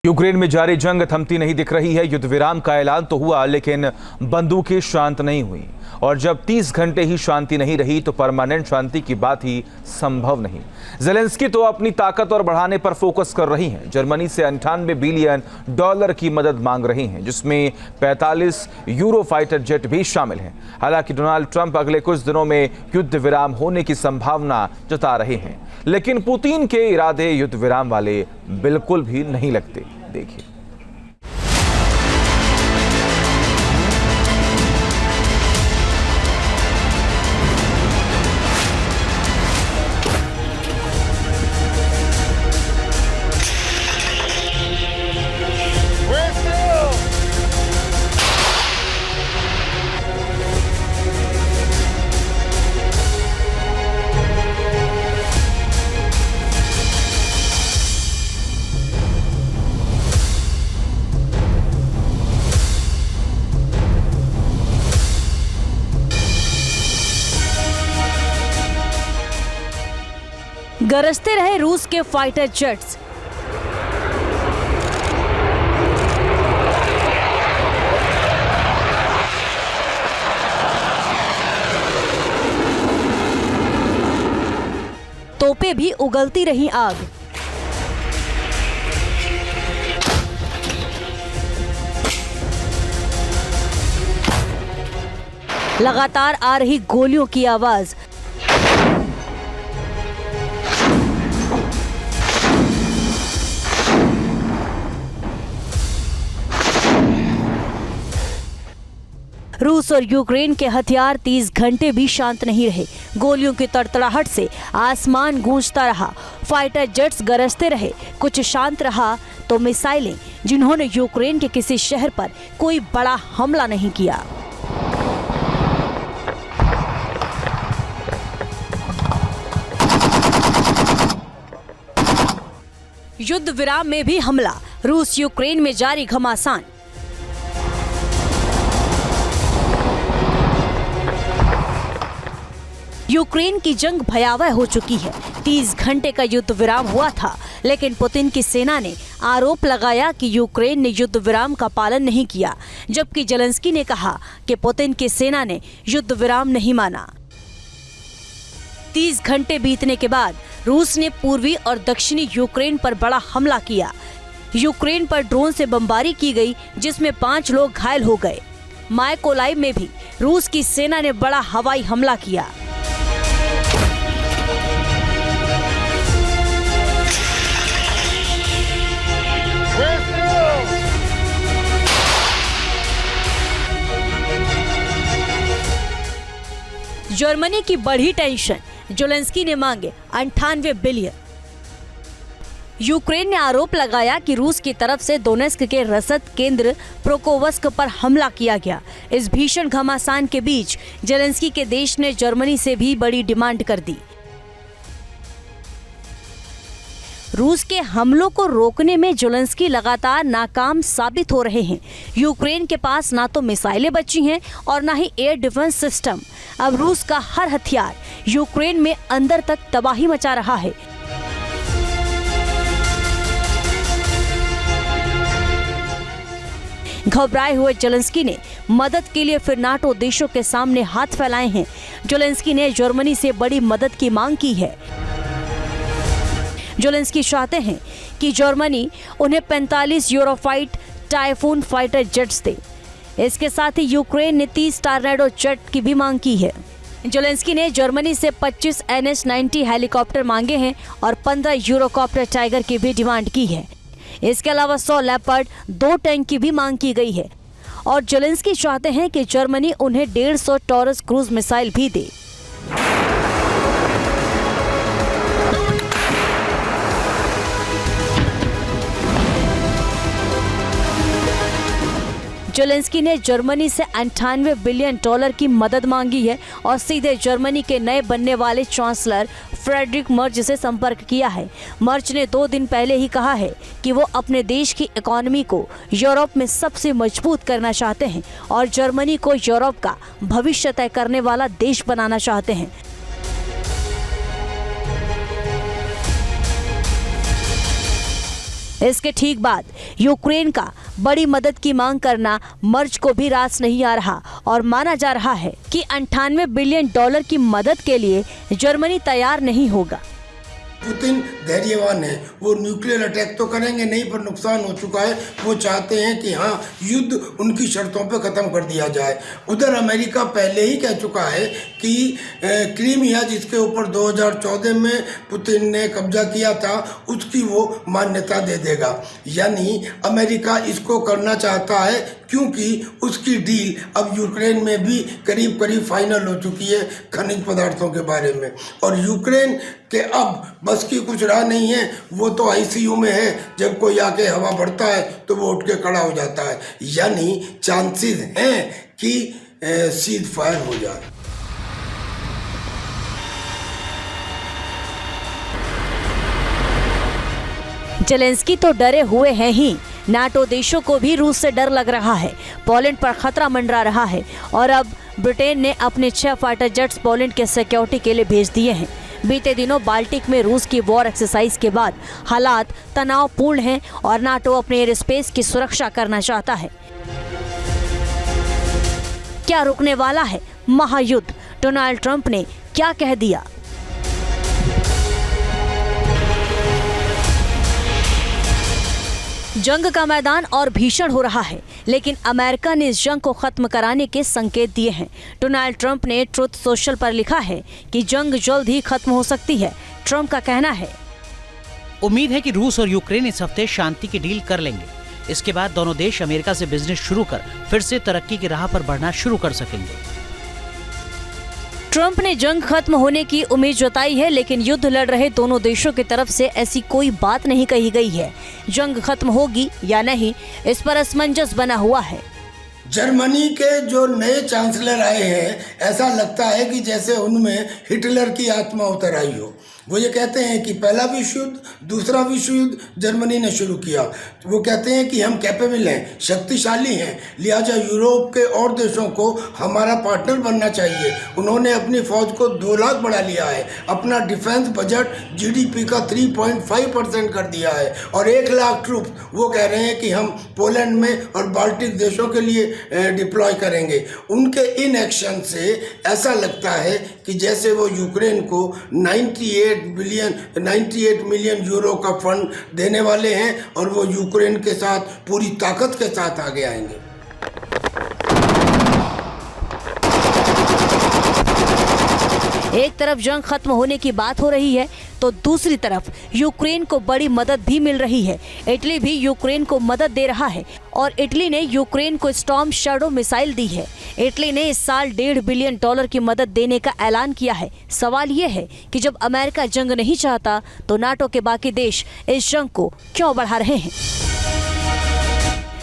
Ukraine में जारी जंग थमती नहीं दिख रही है। युद्ध विराम का ऐलान तो हुआ, लेकिन बंदूकें शांत नहीं हुई। और जब 30 घंटे ही शांति नहीं रही तो परमानेंट शांति की बात ही संभव नहीं। ज़ेलेंस्की तो अपनी ताकत और बढ़ाने पर फोकस कर रही हैं। जर्मनी से 98 बिलियन डॉलर की मदद मांग रही हैं, जिसमें 45 यूरो फाइटर जेट भी शामिल हैं। हालांकि डोनाल्ड ट्रंप अगले कुछ दिनों में युद्ध विराम होने की संभावना जता रहे हैं, लेकिन पुतिन के इरादे युद्ध विराम वाले बिल्कुल भी नहीं लगते। देखिए, गरजते रहे रूस के फाइटर जेट्स। तोपें भी उगलती रही आग। लगातार आ रही गोलियों की आवाज। रूस और यूक्रेन के हथियार 30 घंटे भी शांत नहीं रहे। गोलियों की तड़तड़ाहट से आसमान गूंजता रहा। फाइटर जेट्स गरजते रहे। कुछ शांत रहा तो मिसाइलें, जिन्होंने यूक्रेन के किसी शहर पर कोई बड़ा हमला नहीं किया। युद्ध विराम में भी हमला। रूस यूक्रेन में जारी घमासान। यूक्रेन की जंग भयावह हो चुकी है। 30 घंटे का युद्ध विराम हुआ था, लेकिन पुतिन की सेना ने आरोप लगाया कि यूक्रेन ने युद्ध विराम का पालन नहीं किया, जबकि ज़ेलेंस्की ने कहा कि पुतिन की सेना ने युद्ध विराम नहीं माना। 30 घंटे बीतने के बाद रूस ने पूर्वी और दक्षिणी यूक्रेन पर बड़ा हमला किया। यूक्रेन पर ड्रोन से बमबारी की गई, जिसमें 5 लोग घायल हो गए। मायकोलाइव में भी रूस की सेना ने बड़ा हवाई हमला किया। जर्मनी की बढ़ी टेंशन। ज़ेलेंस्की ने मांगे 98 बिलियन। यूक्रेन ने आरोप लगाया कि रूस की तरफ से दोनेस्क के रसद केंद्र प्रोकोवस्क पर हमला किया गया। इस भीषण घमासान के बीच ज़ेलेंस्की के देश ने जर्मनी से भी बड़ी डिमांड कर दी। रूस के हमलों को रोकने में ज़ेलेंस्की लगातार नाकाम साबित हो रहे हैं। यूक्रेन के पास ना तो मिसाइलें बची हैं और ना ही एयर डिफेंस सिस्टम। अब रूस का हर हथियार यूक्रेन में अंदर तक तबाही मचा रहा है। घबराए हुए ज़ेलेंस्की ने मदद के लिए फिर नाटो देशों के सामने हाथ फैलाए हैं। ज़ेलेंस्की ने जर्मनी से बड़ी मदद की मांग की है। ज़ेलेंस्की चाहते हैं कि जर्मनी उन्हें 45 यूरोफाइट टाइफून फाइटर जेट्स दे। इसके साथ ही यूक्रेन ने 30 टॉर्नेडो जेट की भी मांग की है। ज़ेलेंस्की ने जर्मनी से 25 NH-90 हेलीकॉप्टर मांगे हैं और 15 यूरोकॉप्टर टाइगर की भी डिमांड की है। इसके अलावा 100 लेपर्ड 2 टैंक की भी मांग की गई है। और ज़ेलेंस्की चाहते हैं कि जर्मनी उन्हें 150 टॉरस क्रूज मिसाइल भी दे। ज़ेलेंस्की ने जर्मनी से 98 बिलियन डॉलर की मदद मांगी है और सीधे जर्मनी के नए बनने वाले चांसलर फ्रेडरिक मर्ज से संपर्क किया है। मर्ज ने 2 दिन पहले ही कहा है कि वो अपने देश की इकोनॉमी को यूरोप में सबसे मजबूत करना चाहते हैं और जर्मनी को यूरोप का भविष्य तय करने वाला देश बनाना चाहते हैं। इसके ठीक बाद यूक्रेन का बड़ी मदद की मांग करना मर्ज को भी रास नहीं आ रहा और माना जा रहा है कि 98 बिलियन डॉलर की मदद के लिए जर्मनी तैयार नहीं होगा। पुतिन धैर्यवान है, वो न्यूक्लियर अटैक तो करेंगे नहीं, पर नुकसान हो चुका है। वो चाहते हैं कि हाँ, युद्ध उनकी शर्तों पे ख़त्म कर दिया जाए। उधर अमेरिका पहले ही कह चुका है कि क्रीमिया, जिसके ऊपर 2014 में पुतिन ने कब्जा किया था, उसकी वो मान्यता दे देगा। यानी अमेरिका इसको करना चाहता है क्योंकि उसकी डील अब यूक्रेन में भी करीब करीब फाइनल हो चुकी है खनिज पदार्थों के बारे में। और यूक्रेन के अब बस की कुछ राह नहीं है, वो तो आईसीयू में है। जब कोई आके हवा भरता है तो वो उठ के खड़ा हो जाता है। यानी चांसेस हैं कि सीज फायर हो जाए। जेलेंस्की तो डरे हुए हैं ही, नाटो देशों को भी रूस से डर लग रहा है। पोलैंड पर खतरा मंडरा रहा है और अब ब्रिटेन ने अपने 6 फाइटर जेट्स पोलैंड के सिक्योरिटी के लिए भेज दिए हैं। बीते दिनों बाल्टिक में रूस की वॉर एक्सरसाइज के बाद हालात तनावपूर्ण हैं और नाटो अपने एयर स्पेस की सुरक्षा करना चाहता है। क्या रुकने वाला है महायुद्ध? डोनाल्ड ट्रंप ने क्या कह दिया? जंग का मैदान और भीषण हो रहा है, लेकिन अमेरिका ने इस जंग को खत्म कराने के संकेत दिए हैं। डोनाल्ड ट्रंप ने ट्रुथ सोशल पर लिखा है कि जंग जल्द ही खत्म हो सकती है। ट्रंप का कहना है, उम्मीद है कि रूस और यूक्रेन इस हफ्ते शांति की डील कर लेंगे। इसके बाद दोनों देश अमेरिका से बिजनेस शुरू कर फिर से तरक्की की राह पर बढ़ना शुरू कर सकेंगे। ट्रंप ने जंग खत्म होने की उम्मीद जताई है, लेकिन युद्ध लड़ रहे दोनों देशों की तरफ से ऐसी कोई बात नहीं कही गई है। जंग खत्म होगी या नहीं, इस पर असमंजस बना हुआ है। जर्मनी के जो नए चांसलर आए हैं, ऐसा लगता है कि जैसे उनमें हिटलर की आत्मा उतर आई हो। वो ये कहते हैं कि पहला विश्व युद्ध, दूसरा विश्व युद्ध जर्मनी ने शुरू किया। वो कहते हैं कि हम कैपेबल हैं, शक्तिशाली हैं, लिहाजा यूरोप के और देशों को हमारा पार्टनर बनना चाहिए। उन्होंने अपनी फौज को 2 लाख बढ़ा लिया है, अपना डिफेंस बजट जीडीपी का 3.5% कर दिया है और 1 लाख ट्रूप वो कह रहे हैं कि हम पोलैंड में और बाल्टिक देशों के लिए डिप्लॉय करेंगे। उनके इन एक्शन से ऐसा लगता है कि जैसे वो यूक्रेन को 98 मिलियन यूरो का फंड देने वाले हैं और वो यूक्रेन के साथ पूरी ताकत के साथ आगे आएंगे। एक तरफ जंग खत्म होने की बात हो रही है तो दूसरी तरफ यूक्रेन को बड़ी मदद भी मिल रही है। इटली भी यूक्रेन को मदद दे रहा है और इटली ने यूक्रेन को स्टॉर्म शैडो मिसाइल दी है। इटली ने इस साल $1.5 बिलियन की मदद देने का ऐलान किया है। सवाल ये है कि जब अमेरिका जंग नहीं चाहता तो नाटो के बाकी देश इस जंग को क्यों बढ़ा रहे हैं?